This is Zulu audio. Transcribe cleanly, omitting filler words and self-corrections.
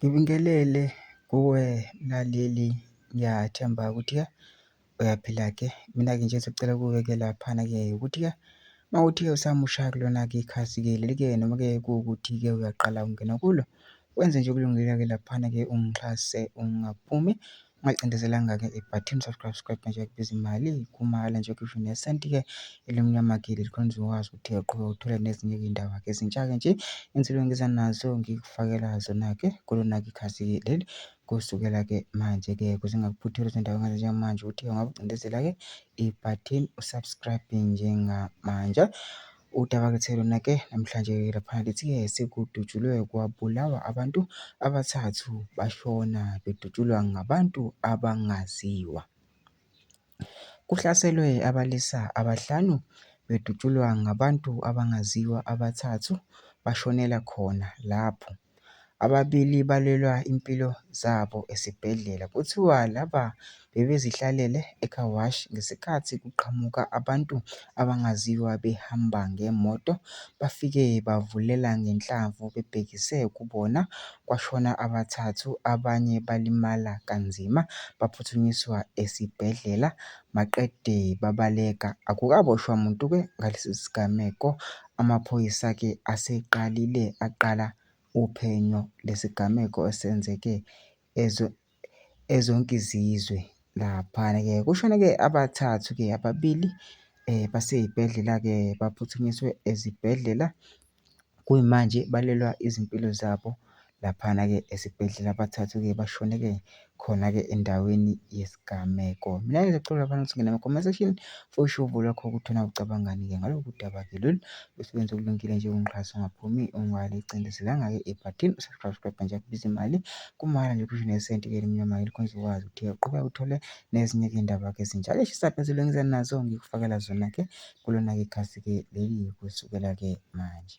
Ngibingelele kuwe mlaleli, ngiyathemba ukuthi-ke uyaphila-ke. Mina-ke nje sekucela kuwe-ke laphana-ke ukuthi-ke mawuthi-ke usamusha kulona-ke ikhasi-ke leli-ke, noma-ke kuwukuthi-ke uyaqala ukungena kulo, wenze nje okulungile-ke laphana-ke ungixhase ungaphumi, ungacindezelanga-ke ibhathini subscribe nje kubiza imali kumahhala nje kusho nesenti-ke elimnyama-ke leli khona uzokwazi ukuthi uqhubeka uthole nezinye-ke iy'ndaba-ke ezintsha-ke nje ensukwini ngiza nazo ngikufakela zona-ke kulona-ke ikhasi-ke leli kusukela-ke manje-ke kuze ngingakuphutheli izindaba njengamanje ukuthi ungabe ucindezela-ke ibhathini usubscribe njengamanje. Udaba-ke lona-ke namhlanje laphana lithi-ke sekudutshulwe kwabulawa abantu abathathu bashona bedutshulwa ngabantu abangaziwa. Kuhlaselwe abalisa abahlanu bedutshulwa ngabantu abangaziwa, abathathu bashonela khona lapho. Ababili balwela impilo zabo esibhedlela. Kuthiwa laba bebezihlalele eCarwash ngesikhathi kuqhamuka abantu abangaziwa behamba ngemoto, bafike bavulela ngenhlamvu bebhekise kubona. Kwashona abathathu, abanye balimala kanzima, baphuthunyiswa esibhedlela maqede babaleka. Akukaboshwa muntu-ke ngalesi sigameko. Amaphoyisa-ke aqala uphenyo lesigameko esenzeke ezonke izizwe laphana-ke. Kushone-ke abathathu-ke, ababili basey'bhedlela-ke baphuthunyiswe ezibhedlela, kuyimanje balwela izimpilo zabo laphana-ke esibhedlela. Abathathu-ke bashone-ke khona-ke endaweni yesigameko. Mina-ke ngicela laphana ukuthi ngene ama-comment section for usho uvo lwakho ukuthi wena ucabangani-ke ngalolu daba-ke lolu lusebenza okulungile nje ungixhasa ungaphumi ungalicindezelanga-ke ibhathini usubscribe nje kubiza imali kumahhala nje kusho nesenti-ke elimnyama-ke khona uzokwazi ukuthi uqhubeka uthole nezinye-ke iy'ndaba-ke ezintsha eshisa phezulu engiza nazo ngikufakela zona-ke kulona-ke ikhasi-ke leli kusukela-ke manje.